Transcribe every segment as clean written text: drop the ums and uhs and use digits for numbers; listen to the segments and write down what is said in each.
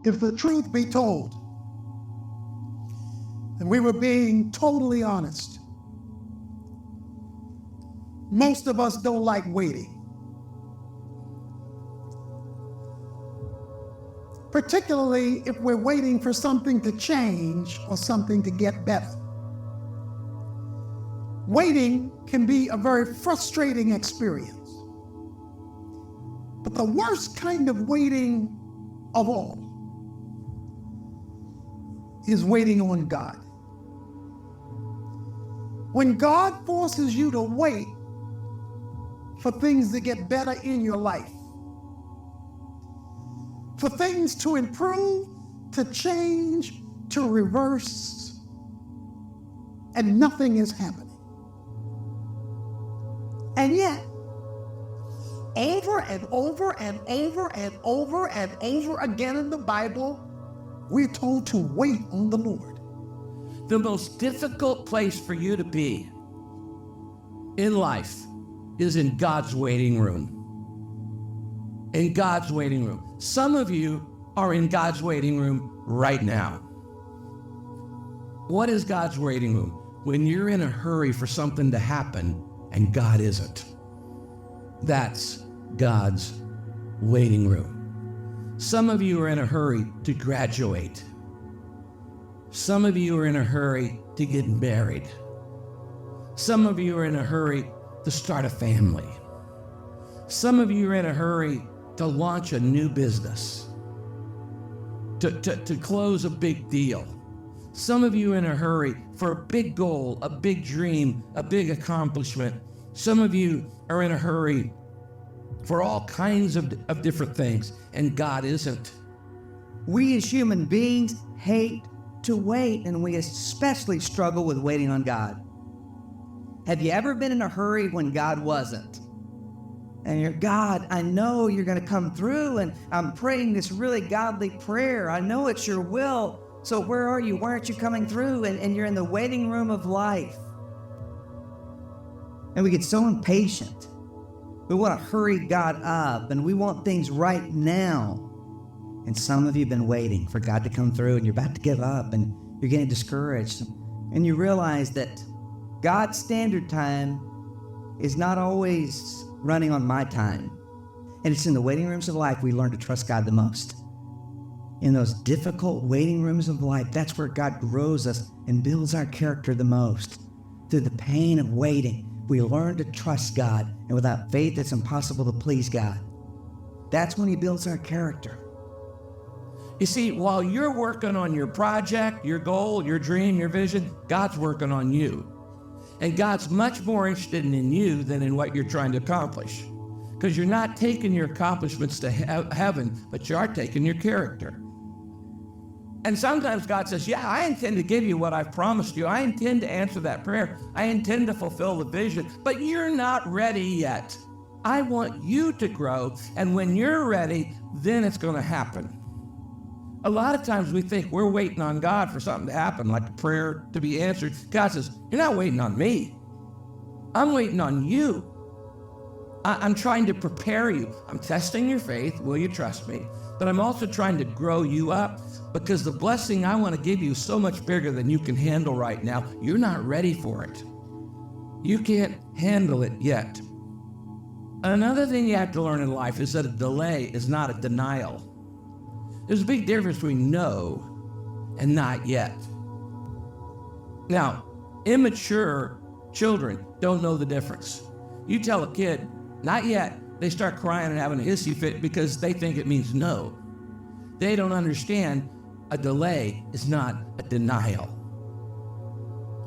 if the truth be told, and we were being totally honest, most of us don't like waiting. Particularly if we're waiting for something to change or something to get better. Waiting can be a very frustrating experience. But the worst kind of waiting of all is waiting on God. When God forces you to wait for things to get better in your life, for things to improve, to change, to reverse, and nothing is happening. And yet, over and over and over and over and over again in the Bible, we're told to wait on the Lord. The most difficult place for you to be in life is in God's waiting room. In God's waiting room. Some of you are in God's waiting room right now. What is God's waiting room? When you're in a hurry for something to happen and God isn't. That's God's waiting room. Some of you are in a hurry to graduate. Some of you are in a hurry to get married. Some of you are in a hurry to start a family. Some of you are in a hurry to launch a new business, to close a big deal. Some of you are in a hurry for a big goal, a big dream, a big accomplishment. Some of you are in a hurry for all kinds of different things, and God isn't. We as human beings hate to wait, and we especially struggle with waiting on God. Have you ever been in a hurry when God wasn't? And you're, God, I know you're going to come through, and I'm praying this really godly prayer. I know it's your will. So where are you? Why aren't you coming through? And you're in the waiting room of life. And we get so impatient. We want to hurry God up, and we want things right now. And some of you have been waiting for God to come through, and you're about to give up, and you're getting discouraged. And you realize that God's standard time is not always running on my time. And it's in the waiting rooms of life we learn to trust God the most. In those difficult waiting rooms of life, that's where God grows us and builds our character the most. Through the pain of waiting, we learn to trust God, and without faith, it's impossible to please God. That's when He builds our character. You see, while you're working on your project, your goal, your dream, your vision, God's working on you. And God's much more interested in you than in what you're trying to accomplish. Because you're not taking your accomplishments to heaven, but you are taking your character. And sometimes God says, yeah, I intend to give you what I've promised you. I intend to answer that prayer. I intend to fulfill the vision, but you're not ready yet. I want you to grow, and when you're ready, then it's going to happen. A lot of times we think we're waiting on God for something to happen, like a prayer to be answered. God says, you're not waiting on me. I'm waiting on you. I'm trying to prepare you. I'm testing your faith. Will you trust me? But I'm also trying to grow you up, because the blessing I want to give you is so much bigger than you can handle right now. You're not ready for it. You can't handle it yet. Another thing you have to learn in life is that a delay is not a denial. There's a big difference between no and not yet. Now, immature children don't know the difference. You tell a kid, not yet, they start crying and having a hissy fit because they think it means no. They don't understand a delay is not a denial.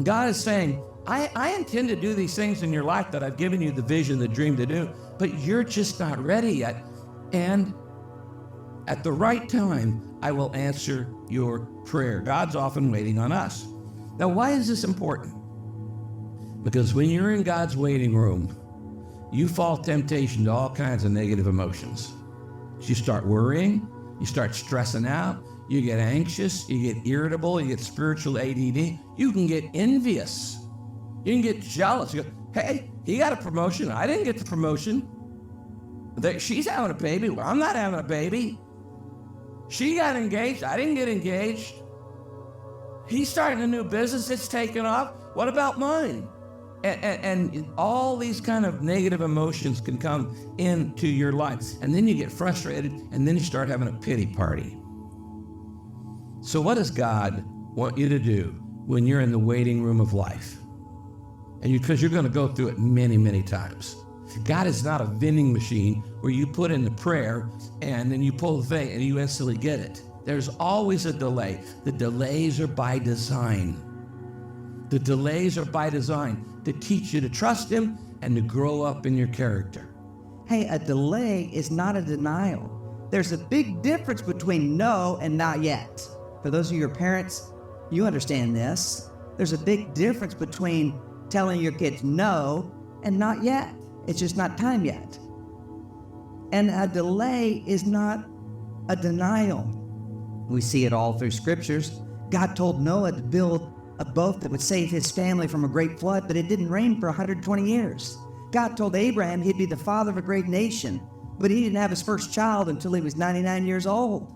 God is saying, I intend to do these things in your life that I've given you the vision, the dream to do, but you're just not ready yet. And at the right time, I will answer your prayer. God's often waiting on us. Now, why is this important? Because when you're in God's waiting room, you fall temptation to all kinds of negative emotions. You start worrying, you start stressing out, you get anxious, you get irritable, you get spiritual ADD, you can get envious, you can get jealous. You go, hey, he got a promotion, I didn't get the promotion. She's having a baby, well, I'm not having a baby. She got engaged. I didn't get engaged. He's starting a new business. It's taken off. What about mine? And all these kind of negative emotions can come into your life. And then you get frustrated, and then you start having a pity party. So what does God want you to do when you're in the waiting room of life? And because you're going to go through it many, many times. God is not a vending machine where you put in the prayer and then you pull the thing and you instantly get it. There's always a delay. The delays are by design. The delays are by design to teach you to trust Him and to grow up in your character. Hey, a delay is not a denial. There's a big difference between no and not yet. For those of your parents, you understand this. There's a big difference between telling your kids no and not yet. It's just not time yet. And a delay is not a denial. We see it all through scriptures. God told Noah to build a boat that would save his family from a great flood, but it didn't rain for 120 years. God told Abraham he'd be the father of a great nation, but he didn't have his first child until he was 99 years old.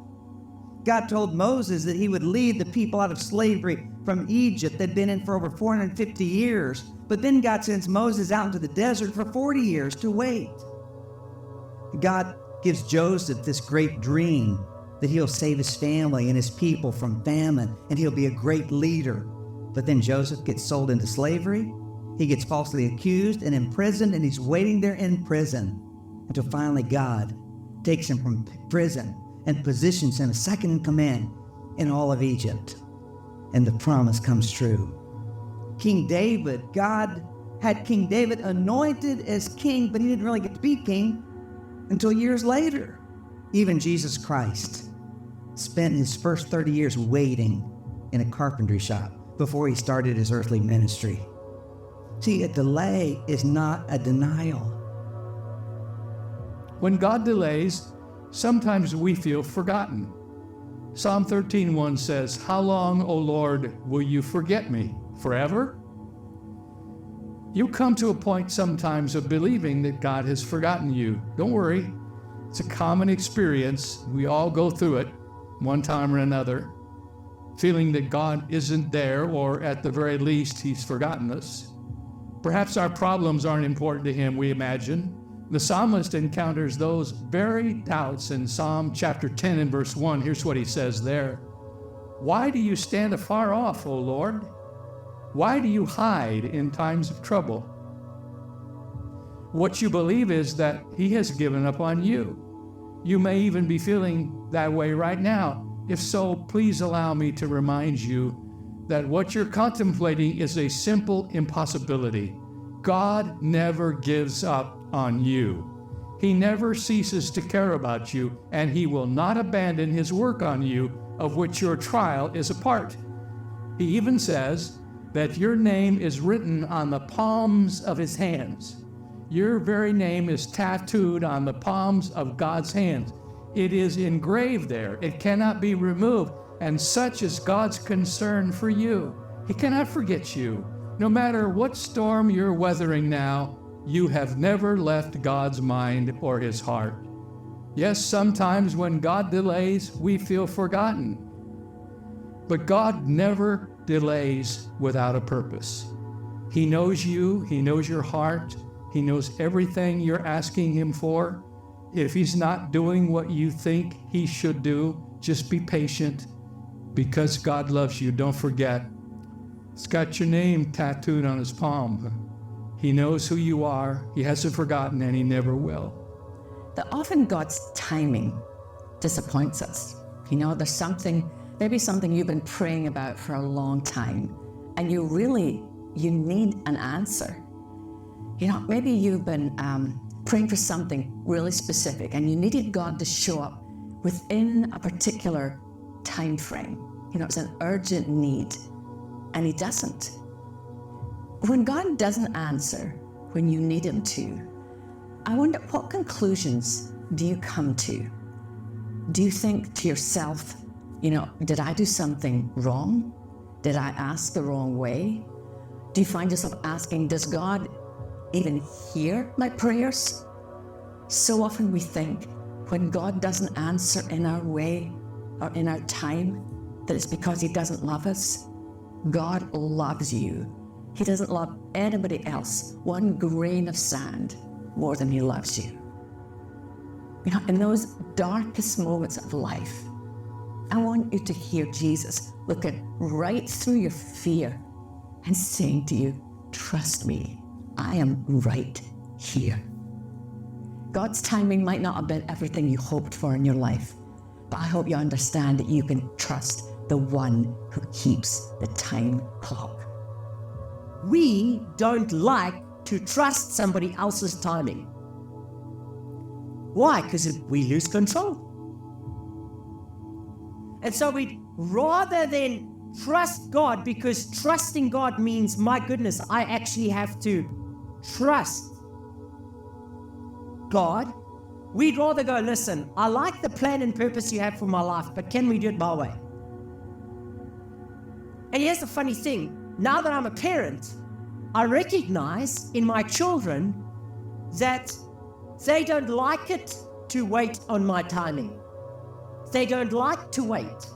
God told Moses that he would lead the people out of slavery from Egypt they'd been in for over 450 years, but then God sends Moses out into the desert for 40 years to wait. God gives Joseph this great dream that he'll save his family and his people from famine, and he'll be a great leader. But then Joseph gets sold into slavery, he gets falsely accused and imprisoned, and he's waiting there in prison until finally God takes him from prison and positions him second in command in all of Egypt. And the promise comes true. King David, God had King David anointed as king, but he didn't really get to be king until years later. Even Jesus Christ spent his first 30 years waiting in a carpentry shop before he started his earthly ministry. See, a delay is not a denial. When God delays, sometimes we feel forgotten. Psalm 13:1 says, "How long, O Lord, will you forget me? Forever?" You come to a point sometimes of believing that God has forgotten you. Don't worry. It's a common experience. We all go through it one time or another, feeling that God isn't there, or at the very least, He's forgotten us. Perhaps our problems aren't important to Him, we imagine. The psalmist encounters those very doubts in Psalm chapter 10 and verse 1. Here's what he says there. "Why do you stand afar off, O Lord? Why do you hide in times of trouble?" What you believe is that He has given up on you. You may even be feeling that way right now. If so, please allow me to remind you that what you're contemplating is a simple impossibility. God never gives up on you. He never ceases to care about you, and He will not abandon His work on you, of which your trial is a part. He even says that your name is written on the palms of His hands. Your very name is tattooed on the palms of God's hands. It is engraved there. It cannot be removed, and such is God's concern for you. He cannot forget you. No matter what storm you're weathering now, you have never left God's mind or His heart. Yes, sometimes when God delays, we feel forgotten. But God never delays without a purpose. He knows you. He knows your heart. He knows everything you're asking Him for. If He's not doing what you think He should do, just be patient, because God loves you. Don't forget, He's got your name tattooed on His palm. He knows who you are. He hasn't forgotten, and He never will. That often God's timing disappoints us. You know, there's something, maybe something you've been praying about for a long time, and you need an answer. You know, maybe you've been praying for something really specific, and you needed God to show up within a particular time frame. You know, it's an urgent need, and He doesn't. When God doesn't answer when you need Him to, I wonder, what conclusions do you come to? Do you think to yourself, you know, did I do something wrong? Did I ask the wrong way? Do you find yourself asking, does God even hear my prayers? So often we think when God doesn't answer in our way, or in our time that it's because he doesn't love us. God loves you. He doesn't love anybody else one grain of sand more than he loves you. You know, in those darkest moments of life, I want you to hear Jesus looking right through your fear and saying to you, trust me, I am right here. God's timing might not have been everything you hoped for in your life, but I hope you understand that you can trust the one who keeps the time clock. We don't like to trust somebody else's timing. Why? Because we lose control. And so we'd rather than trust God, because trusting God means, my goodness, I actually have to trust God. We'd rather go, listen, I like the plan and purpose you have for my life, but can we do it my way? And here's the funny thing. Now that I'm a parent, I recognize in my children that they don't like it to wait on my timing. They don't like to wait.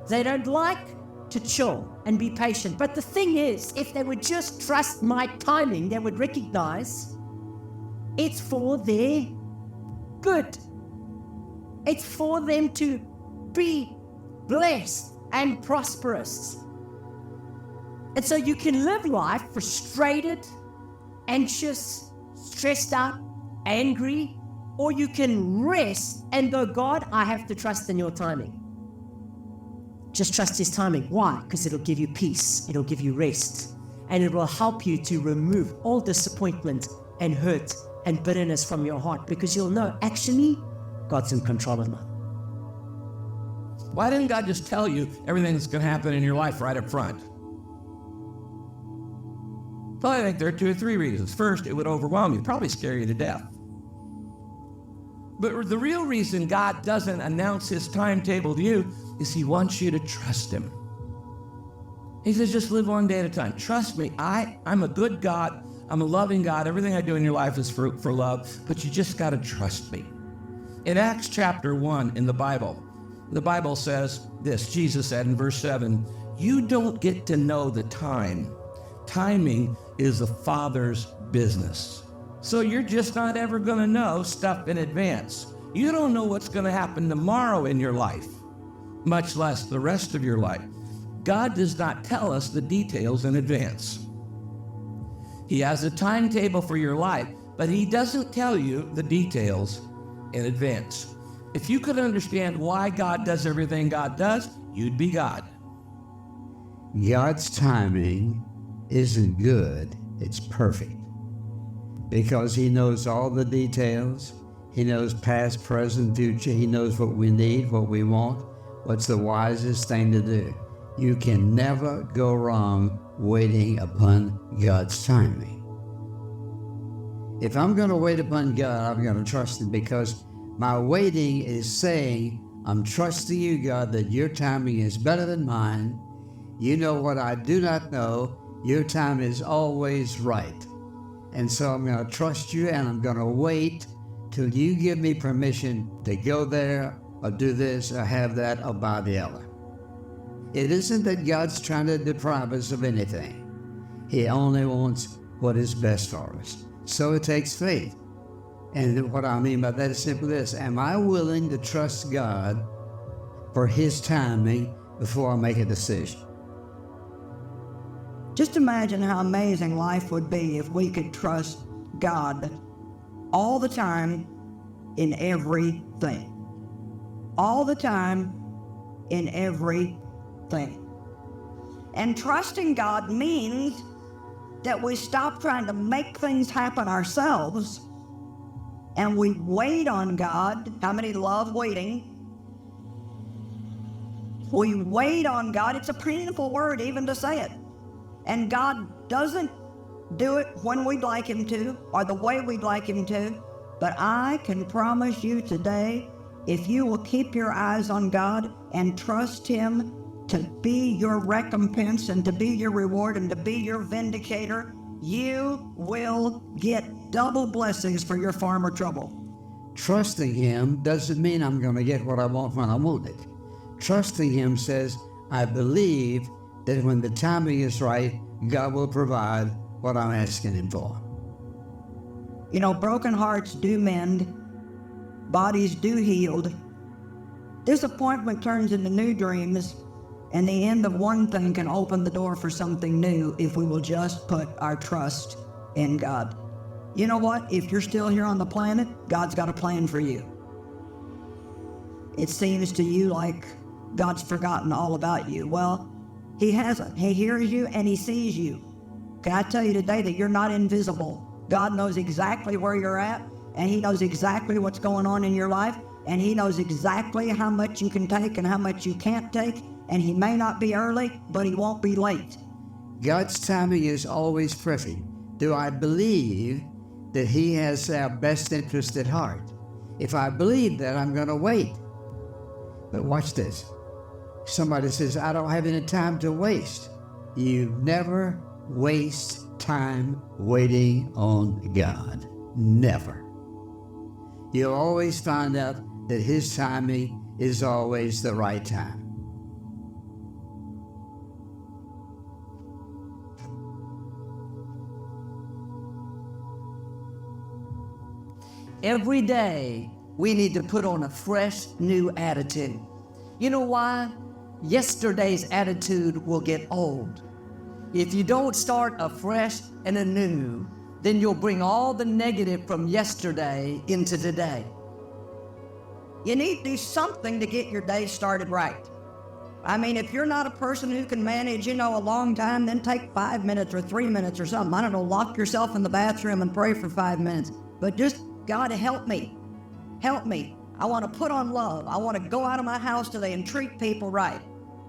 They don't like to chill and be patient. But the thing is, if they would just trust my timing, they would recognize it's for their good. It's for them to be blessed and prosperous. And so you can live life frustrated, anxious, stressed out, angry, or you can rest and go, God, I have to trust in your timing. Just trust his timing. Why? Because it'll give you peace. It'll give you rest. And it will help you to remove all disappointment and hurt and bitterness from your heart, because you'll know, actually, God's in control of it. Why didn't God just tell you everything that's going to happen in your life right up front? Well, I think there are 2 or 3 reasons. First, it would overwhelm you, probably scare you to death. But the real reason God doesn't announce his timetable to you is he wants you to trust him. He says, just live one day at a time. Trust me, I'm a good God. I'm a loving God. Everything I do in your life is for love, but you just got to trust me. In Acts chapter 1 in the Bible says this. Jesus said in verse 7, you don't get to know the time. Timing is the Father's business. So you're just not ever going to know stuff in advance. You don't know what's going to happen tomorrow in your life, much less the rest of your life. God does not tell us the details in advance. He has a timetable for your life, but he doesn't tell you the details in advance. If you could understand why God does everything God does, you'd be God. God's timing isn't good, it's perfect. Because he knows all the details. He knows past, present, future. He knows what we need, what we want, what's the wisest thing to do. You can never go wrong waiting upon God's timing. If I'm going to wait upon God, I'm going to trust him, because my waiting is saying, I'm trusting you, God, that your timing is better than mine. You know what I do not know. Your time is always right. And so I'm going to trust you, and I'm going to wait till you give me permission to go there or do this or have that or buy the other. It isn't that God's trying to deprive us of anything. He only wants what is best for us. So it takes faith. And what I mean by that is simply this. Am I willing to trust God for his timing before I make a decision? Just imagine how amazing life would be if we could trust God all the time in everything. All the time in everything. And trusting God means that we stop trying to make things happen ourselves and we wait on God. How many love waiting? We wait on God. It's a painful word even to say it. And God doesn't do it when we'd like him to or the way we'd like him to. But I can promise you today, if you will keep your eyes on God and trust him to be your recompense and to be your reward and to be your vindicator, you will get double blessings for your farm or trouble. Trusting him doesn't mean I'm going to get what I want when I want it. Trusting Him says, I believe that when the timing is right, God will provide what I'm asking Him for. You know, broken hearts do mend, bodies do heal. Disappointment turns into new dreams, and the end of one thing can open the door for something new if we will just put our trust in God. You know what? If you're still here on the planet, God's got a plan for you. It seems to you like God's forgotten all about you. Well, He hasn't. He hears you and He sees you. Can I tell you today that you're not invisible? God knows exactly where you're at, and He knows exactly what's going on in your life, and He knows exactly how much you can take and how much you can't take, and He may not be early, but He won't be late. God's timing is always perfect. Do I believe that He has our best interest at heart? If I believe that, I'm going to wait. But watch this. Somebody says, I don't have any time to waste. You never waste time waiting on God. Never. You'll always find out that His timing is always the right time. Every day, we need to put on a fresh, new attitude. You know why? Yesterday's attitude will get old. If you don't start afresh and anew, then you'll bring all the negative from yesterday into today. You need to do something to get your day started right. I mean, if you're not a person who can manage, a long time, then take 5 minutes or 3 minutes or something. I don't know, lock yourself in the bathroom and pray for 5 minutes. But just, God, help me. Help me. I want to put on love. I want to go out of my house today and treat people right.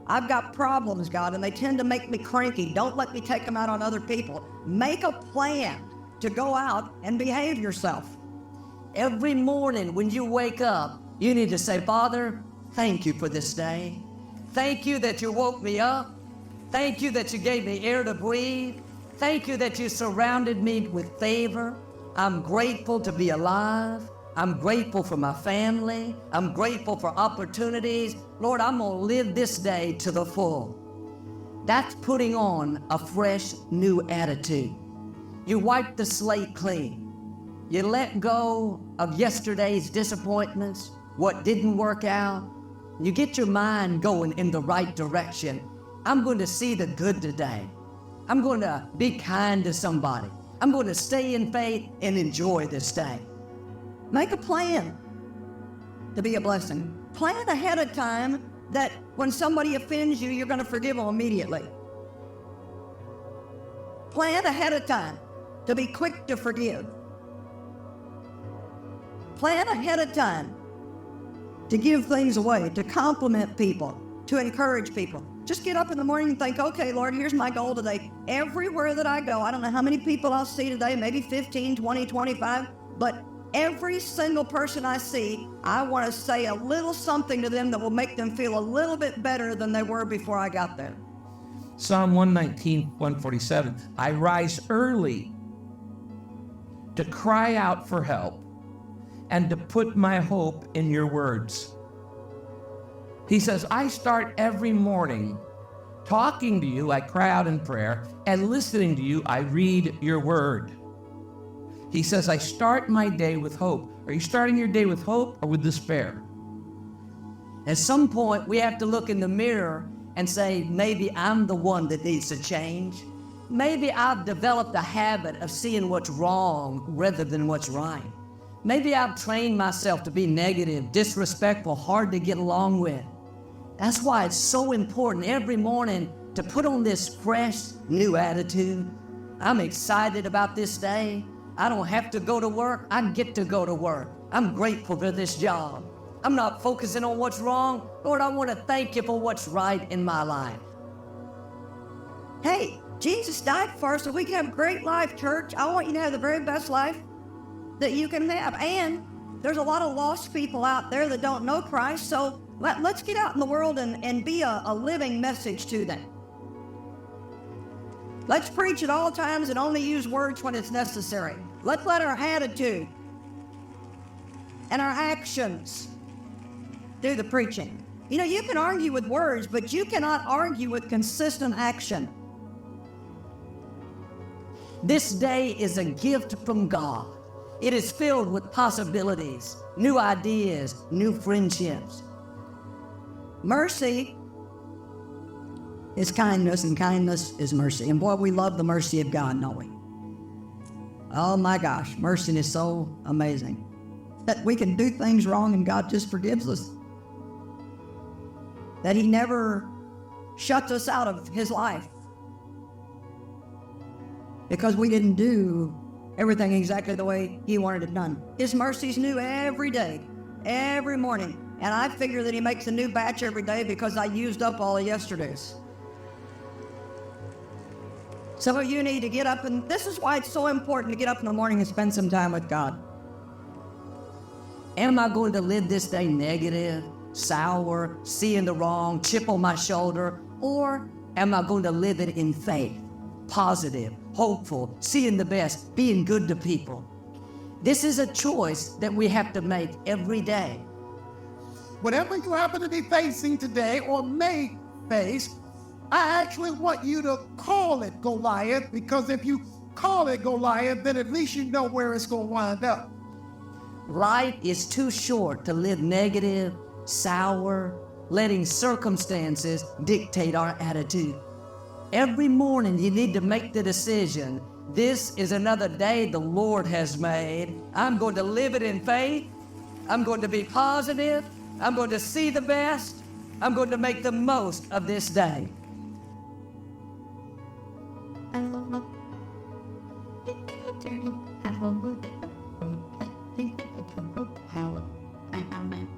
I've got problems, God, and they tend to make me cranky. Don't let me take them out on other people. Make a plan to go out and behave yourself. Every morning when you wake up, you need to say, Father, thank you for this day. Thank you that you woke me up. Thank you that you gave me air to breathe. Thank you that you surrounded me with favor. I'm grateful to be alive. I'm grateful for my family. I'm grateful for opportunities. Lord, I'm going to live this day to the full. That's putting on a fresh, new attitude. You wipe the slate clean. You let go of yesterday's disappointments, what didn't work out. You get your mind going in the right direction. I'm going to see the good today. I'm going to be kind to somebody. I'm going to stay in faith and enjoy this day. Make a plan to be a blessing. Plan ahead of time that when somebody offends you, you're going to forgive them immediately. Plan ahead of time to be quick to forgive. Plan ahead of time to give things away, to compliment people, to encourage people. Just get up in the morning and think, okay, Lord, here's my goal today. Everywhere that I go, I don't know how many people I'll see today, maybe 15, 20, 25, but every single person I see, I want to say a little something to them that will make them feel a little bit better than they were before I got there. Psalm 119, 147, I rise early to cry out for help and to put my hope in your words. He says, I start every morning talking to you, I cry out in prayer, and listening to you, I read your word. He says, I start my day with hope. Are you starting your day with hope or with despair? At some point, we have to look in the mirror and say, maybe I'm the one that needs to change. Maybe I've developed a habit of seeing what's wrong rather than what's right. Maybe I've trained myself to be negative, disrespectful, hard to get along with. That's why it's so important every morning to put on this fresh, new attitude. I'm excited about this day. I don't have to go to work. I get to go to work. I'm grateful for this job. I'm not focusing on what's wrong. Lord, I want to thank you for what's right in my life. Hey, Jesus died for us so we can have a great life, church. I want you to have the very best life that you can have. And there's a lot of lost people out there that don't know Christ, so let's get out in the world and be a living message to them. Let's preach at all times and only use words when it's necessary. Let's let our attitude and our actions do the preaching. You know, you can argue with words, but you cannot argue with consistent action. This day is a gift from God. It is filled with possibilities, new ideas, new friendships. Mercy is kindness, and kindness is mercy. And boy, we love the mercy of God, don't we? Oh my gosh, mercy is so amazing. That we can do things wrong and God just forgives us. That He never shuts us out of His life because we didn't do everything exactly the way He wanted it done. His mercy's new every day, every morning. And I figure that He makes a new batch every day because I used up all of yesterday's. Some of you need to get up, and this is why it's so important to get up in the morning and spend some time with God. Am I going to live this day negative, sour, seeing the wrong, chip on my shoulder? Or am I going to live it in faith, positive, hopeful, seeing the best, being good to people? This is a choice that we have to make every day. Whatever you happen to be facing today or may face, I actually want you to call it Goliath, because if you call it Goliath, then at least you know where it's going to wind up. Life is too short to live negative, sour, letting circumstances dictate our attitude. Every morning you need to make the decision, this is another day the Lord has made. I'm going to live it in faith. I'm going to be positive. I'm going to see the best. I'm going to make the most of this day. How I am.